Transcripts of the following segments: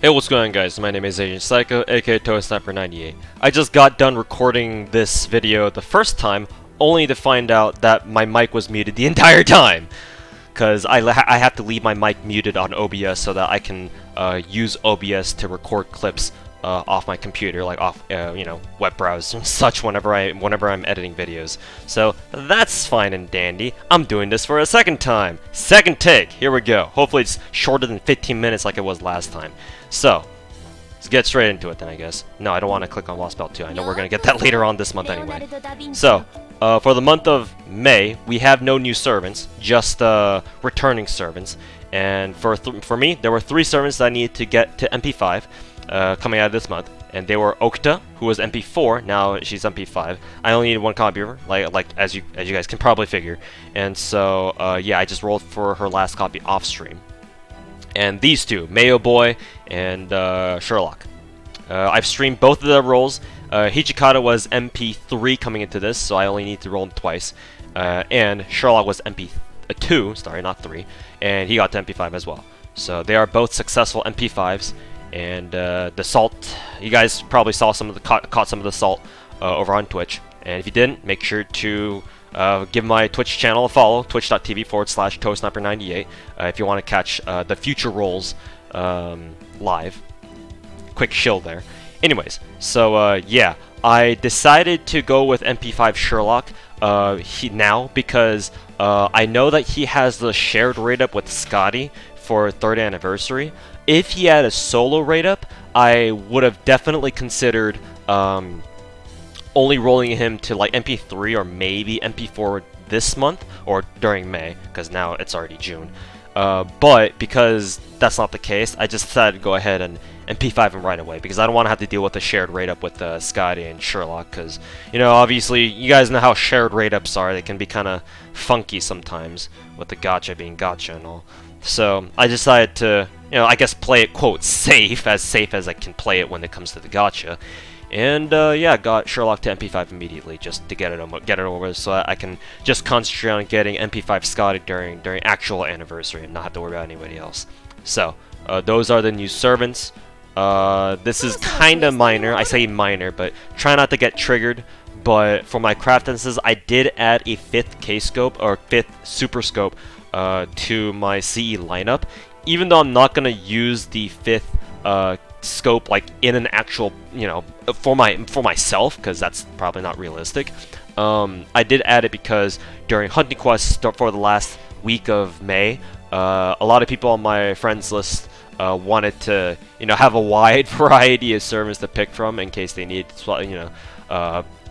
Hey, what's going on, guys? My name is Agent Psycho, aka Sniper98. I just got done recording this video the first time, only to find out that my mic was muted the entire time! Because I have to leave my mic muted on OBS so that I can use OBS to record clips off my computer, like off, web browsers and such whenever I'm editing videos. So that's fine and dandy. I'm doing this for a second time. Second take. Here we go. Hopefully it's shorter than 15 minutes like it was last time. So let's get straight into it then, I guess. No, I don't want to click on Lost Belt 2. I know we're gonna get that later on this month anyway. So for the month of May, we have no new servants, just returning servants. And for me, there were 3 servants that I needed to get to MP5 coming out of this month, and they were Okta, who was MP4. Now she's MP5. I only needed 1 copy of her, like as you guys can probably figure. And so yeah, I just rolled for her last copy off stream. And these two, Mayo Boy and Sherlock. I've streamed both of their rolls. Hichikata was MP3 coming into this, so I only need to roll him twice. And Sherlock was MP2, sorry, not 3, and he got to MP5 as well. So they are both successful MP5s. And the salt, you guys probably saw some of the caught some of the salt over on Twitch. And if you didn't, make sure to give my Twitch channel a follow, twitch.tv/ToeSniper98, if you want to catch the future rolls live. Quick shill there. Anyways, so yeah, I decided to go with MP5 Sherlock now because I know that he has the shared rate up with Scotty for 3rd anniversary. If he had a solo rate up, I would have definitely considered only rolling him to like MP3 or maybe MP4 this month or during May, because now it's already June. But because that's not the case, I just decided to go ahead and MP5 him right away, because I don't want to have to deal with the shared rate up with Scotty and Sherlock, because, you know, obviously you guys know how shared rate ups are. They can be kind of funky sometimes, with the gacha being gacha and all. So I decided to, you know, I guess play it, quote, safe as I can play it when it comes to the gacha. And yeah, got Sherlock to MP5 immediately, just to get it over, so that I can just concentrate on getting MP5 Scotty during actual anniversary and not have to worry about anybody else. So those are the new servants. This is kind of minor. I say minor, but try not to get triggered. But for my craft instances, I did add a 5th K-scope or 5th super scope to my CE lineup. Even though I'm not gonna use the 5th scope like in an actual, you know, for myself, because that's probably not realistic. I did add it because during Hunting Quest for the last week of May, a lot of people on my friends list wanted to, you know, have a wide variety of servants to pick from in case they need to, you know,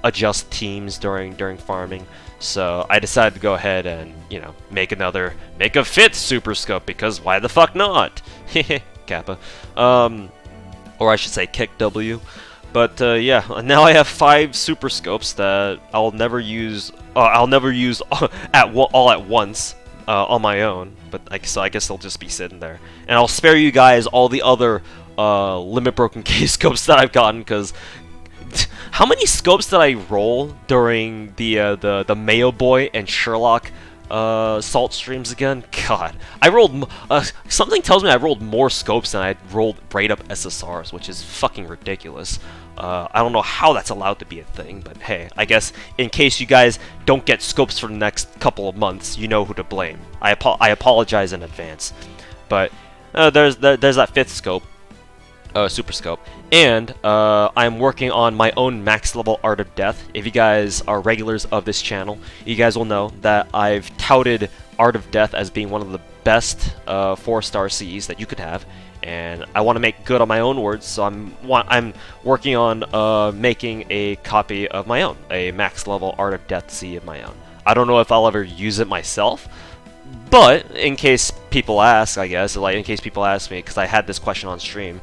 adjust teams during farming. So I decided to go ahead and, you know, make a 5th super scope, because why the fuck not? Kappa. Or I should say kick W. But yeah, now I have 5 super scopes that I'll never use all at once on my own. But so I guess they'll just be sitting there, and I'll spare you guys all the other limit broken K scopes that I've gotten, because how many scopes did I roll during the Mayo Boy and Sherlock salt streams again? God, I rolled something tells me I rolled more scopes than I rolled rate up SSRs, which is fucking ridiculous. I don't know how that's allowed to be a thing, but hey, I guess in case you guys don't get scopes for the next couple of months, you know who to blame. I apologize in advance. But there's that 5th scope, super scope, and I'm working on my own max level Art of Death. If you guys are regulars of this channel, you guys will know that I've touted Art of Death as being one of the best 4-star CEs that you could have, and I want to make good on my own words, so I'm working on making a copy of my own, a max level Art of Death CE of my own. I don't know if I'll ever use it myself, but in case people ask, I guess, like in case people ask me, because I had this question on stream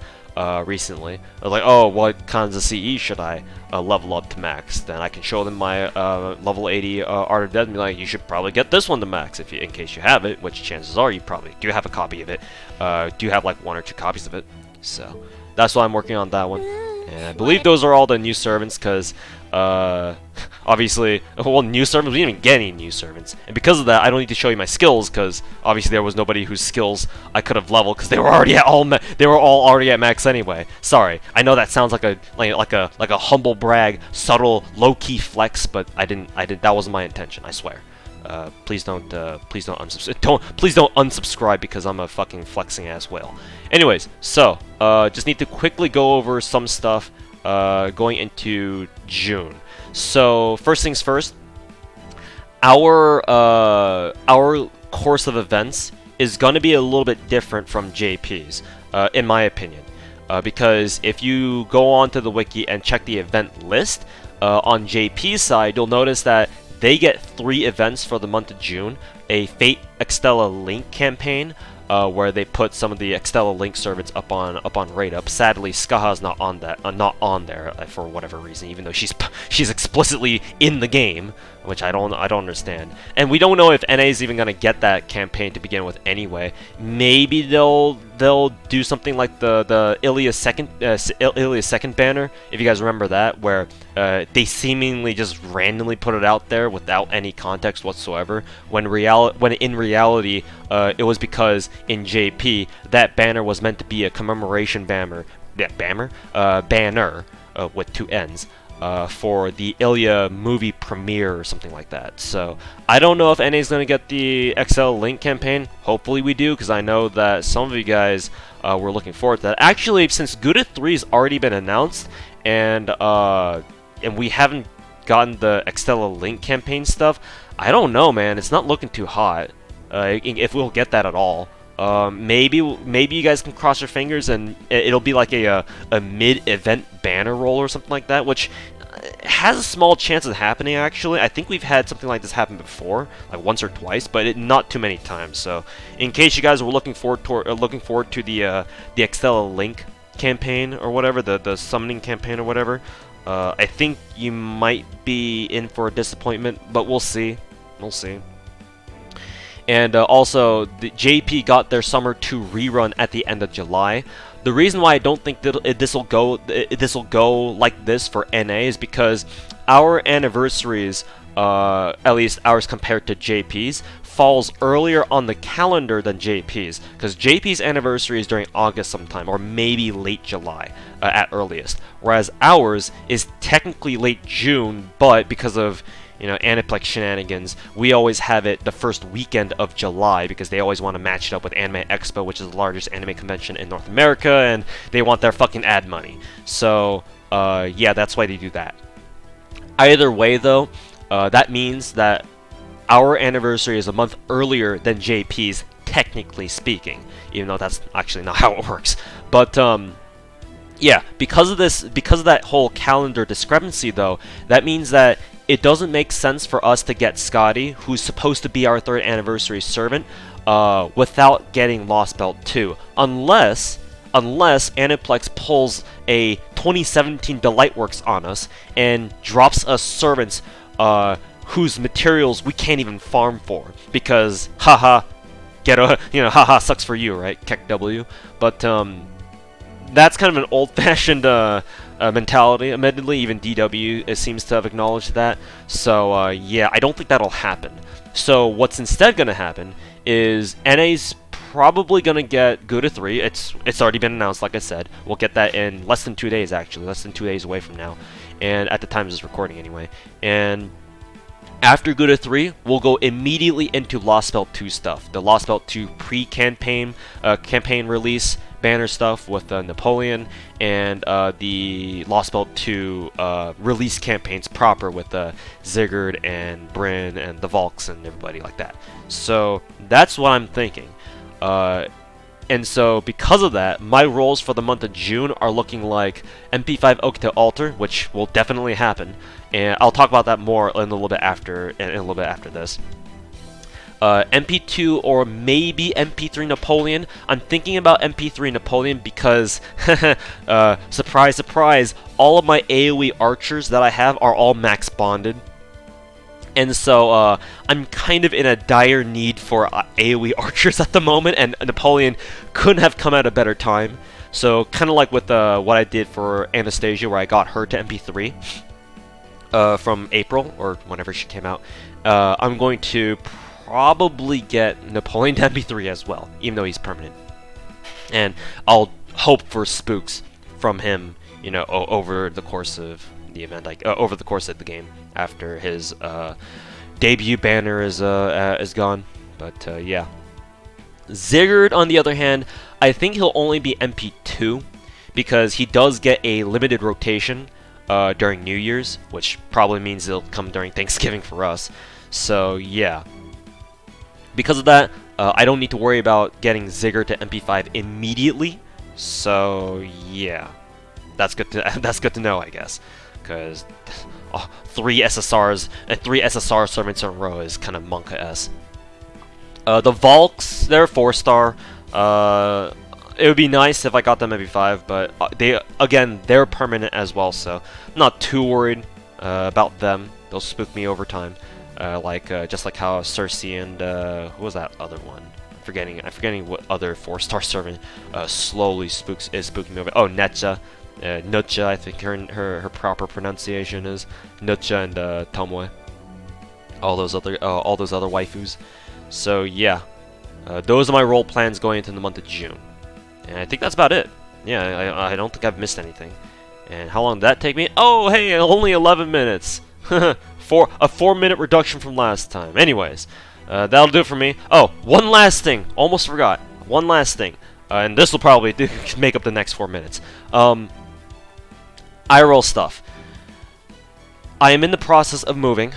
recently. I was like, oh, what kinds of CE should I level up to max? Then I can show them my level 80 Art of Death and be like, you should probably get this one to max in case you have it, which chances are you probably do have a copy of it. Do you have like 1 or 2 copies of it? So that's why I'm working on that one. And I believe those are all the new servants, because, obviously, well, new servants, we didn't even get any new servants. And because of that, I don't need to show you my skills, because obviously there was nobody whose skills I could have leveled, because they were already at they were all already at max anyway. Sorry, I know that sounds like a humble brag, subtle, low-key flex, but that wasn't my intention, I swear. Please don't unsubscribe because I'm a fucking flexing ass whale. Anyways, so just need to quickly go over some stuff going into June. So first things first, our course of events is going to be a little bit different from JP's, in my opinion, because if you go onto the wiki and check the event list on JP's side, you'll notice that they get 3 events for the month of June: a Fate Extella Link campaign, where they put some of the Extella Link servants up on rate up. Sadly, Skaha's not on there for whatever reason, even though she's explicitly in the game, which I don't understand. And we don't know if NA is even gonna get that campaign to begin with anyway. Maybe they'll do something like the Ilia's second banner, if you guys remember that, where they seemingly just randomly put it out there without any context whatsoever, when in reality it was because in JP that banner was meant to be a commemoration banner with 2 N's for the Ilia movie premiere or something like that. So I don't know if NA is going to get the XL Link campaign. Hopefully we do, because I know that some of you guys were looking forward to that. Actually, since Gouda 3 has already been announced, and we haven't gotten the Extella Link campaign stuff, I don't know, man. It's not looking too hot. If we'll get that at all. Maybe you guys can cross your fingers and it'll be like a mid-event banner roll or something like that, which has a small chance of happening. Actually, I think we've had something like this happen before, like once or twice, but not too many times. So, in case you guys were looking forward to the Extella Link campaign or whatever, the summoning campaign or whatever, I think you might be in for a disappointment, but we'll see. We'll see. And also, the JP got their Summer 2 rerun at the end of July. The reason why I don't think that this will go like this for NA is because our anniversaries, at least ours compared to JP's, falls earlier on the calendar than JP's, because JP's anniversary is during August sometime, or maybe late July at earliest, whereas ours is technically late June, but because of Aniplex shenanigans, we always have it the first weekend of July, because they always want to match it up with Anime Expo, which is the largest anime convention in North America, and they want their fucking ad money. So, yeah, that's why they do that. Either way, though, that means that our anniversary is a month earlier than JP's, technically speaking, even though that's actually not how it works. But, yeah, because of that whole calendar discrepancy, though, that means that it doesn't make sense for us to get Scotty, who's supposed to be our 3rd anniversary servant, without getting Lost Belt 2, unless Aniplex pulls a 2017 Delightworks on us and drops us servants whose materials we can't even farm for, because haha, haha, sucks for you, right? Keck W. But that's kind of an old-fashioned mentality. Admittedly, even DW seems to have acknowledged that. So yeah, I don't think that'll happen. So what's instead going to happen is NA's probably going to get Gouda 3. It's already been announced, like I said. We'll get that in less than 2 days, actually. Less than 2 days away from now. And at the time of this recording, anyway. And after Gouda 3, we'll go immediately into Lost Belt 2 stuff. The Lost Belt 2 pre-campaign campaign release banner stuff with Napoleon, and the Lost Belt 2 release campaigns proper with Zigguard and Bryn and the Volks and everybody like that. So that's what I'm thinking. And so because of that, my roles for the month of June are looking like MP5 Okta Altar, which will definitely happen, and I'll talk about that more in a little bit after this. MP2 or maybe MP3 Napoleon. I'm thinking about MP3 Napoleon because, surprise, surprise, all of my AoE archers that I have are all max bonded. And so I'm kind of in a dire need for AoE archers at the moment, and Napoleon couldn't have come at a better time. So kind of like with what I did for Anastasia, where I got her to MP3 from April, or whenever she came out, I'm going to probably get Napoleon to MP3 as well, even though he's permanent. And I'll hope for spooks from him, you know, over the course of the event, like over the course of the game, after his debut banner is gone. But yeah, Ziggurat, on the other hand, I think he'll only be MP2 because he does get a limited rotation during New Year's, which probably means it'll come during Thanksgiving for us. So yeah, because of that, I don't need to worry about getting Ziggurat to MP5 immediately. So yeah, that's good to know, I guess, because 3 SSRs and 3 SSR servants in a row is kind of monka-esque. The Valks, they're 4-star. It would be nice if I got them MP5, but they're permanent as well, so I'm not too worried about them. They'll spook me over time, just like how Cersei and who was that other one? I'm forgetting what other 4-star servant slowly is spooking me over. Oh, Netja. Nutja, I think her proper pronunciation is Nutja, and Tomoe. All those other waifus. So yeah, those are my role plans going into the month of June, and I think that's about it. Yeah, I don't think I've missed anything. And how long did that take me? Oh, hey, only 11 minutes. A 4-minute reduction from last time. Anyways, that'll do it for me. Oh, one last thing. Almost forgot. One last thing. And this will probably make up the next 4 minutes. IRL stuff. I am in the process of moving.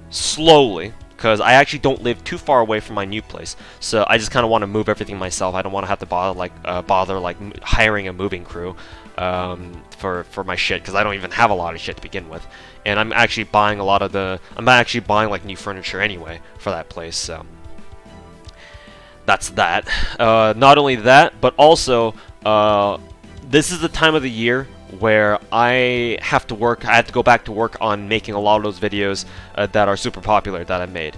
Slowly. Because I actually don't live too far away from my new place. So I just kind of want to move everything myself. I don't want to have to bother hiring a moving crew for my shit, because I don't even have a lot of shit to begin with. And I'm actually buying like new furniture anyway for that place, so that's that. Not only that, but also this is the time of the year where I have to go back to work on making a lot of those videos that are super popular that I made.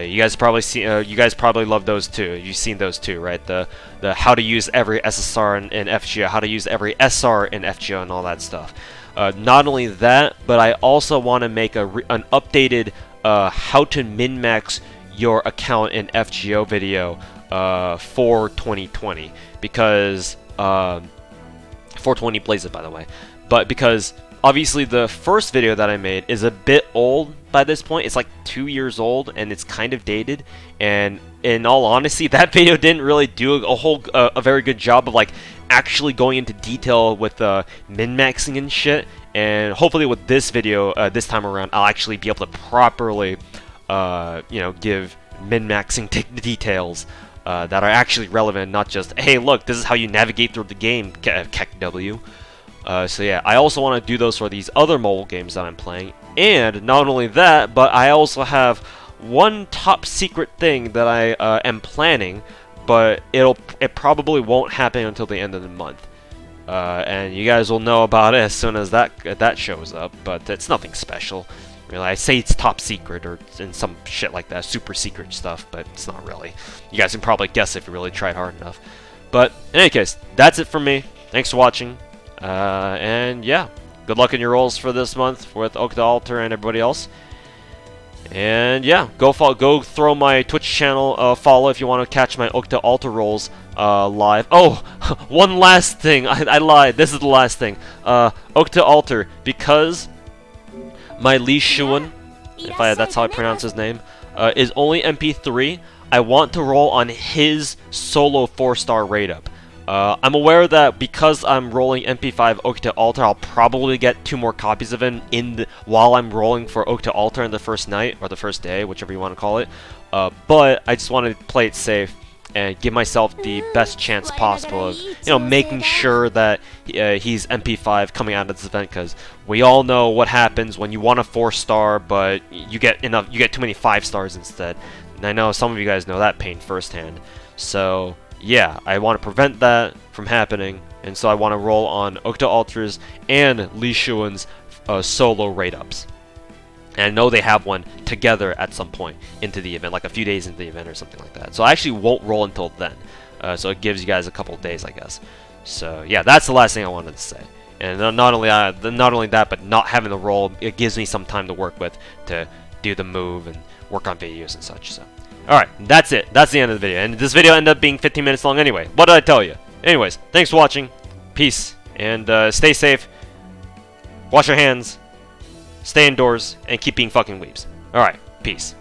You guys probably love those too. You've seen those too, right? The how to use every SSR in FGO, how to use every SR in FGO, and all that stuff. Not only that, but I also want to make an updated how to min-max your account in FGO video for 2020, because 420 Blaze It, by the way. But because obviously the first video that I made is a bit old by this point. It's like 2 years old and it's kind of dated. And in all honesty, that video didn't really do a very good job of like actually going into detail with min-maxing and shit. And hopefully with this video this time around, I'll actually be able to properly give min-maxing details that are actually relevant, not just, hey, look, this is how you navigate through the game, KEKW. So yeah, I also want to do those for these other mobile games that I'm playing. And not only that, but I also have one top secret thing that I am planning, but it probably won't happen until the end of the month. And you guys will know about it as soon as that shows up, but it's nothing special. Really, I say it's top secret or and some shit like that, super secret stuff, but it's not really. You guys can probably guess if you really tried hard enough. But in any case, that's it from me. Thanks for watching, and yeah, good luck in your rolls for this month with Oak the Altar and everybody else. And yeah, go throw my Twitch channel follow if you want to catch my Oak the Altar rolls live. Oh, one last thing, I lied. This is the last thing. Oak the Altar, because my Li Shuan, that's how I pronounce his name, is only MP3. I want to roll on his solo 4-star rate up. I'm aware that because I'm rolling MP5 Oak to Altar, I'll probably get 2 more copies of him while I'm rolling for Oak to Altar in the first night, or the first day, whichever you want to call it. But I just want to play it safe and give myself the best chance possible of, making sure that he's MP5 coming out of this event, because we all know what happens when you want a 4-star, but you get too many 5-stars instead. And I know some of you guys know that pain firsthand. So yeah, I want to prevent that from happening, and so I want to roll on Oak to Altars and Li Shuan's solo rate ups. And I know they have one together at some point into the event, like a few days into the event or something like that. So I actually won't roll until then. So it gives you guys a couple of days, I guess. So yeah, that's the last thing I wanted to say. And not only that, but not having the roll, it gives me some time to work with to do the move and work on videos and such. So, alright, that's it. That's the end of the video. And this video ended up being 15 minutes long anyway. What did I tell you? Anyways, thanks for watching. Peace. And stay safe. Wash your hands. Stay indoors. And keep being fucking weebs. Alright, peace.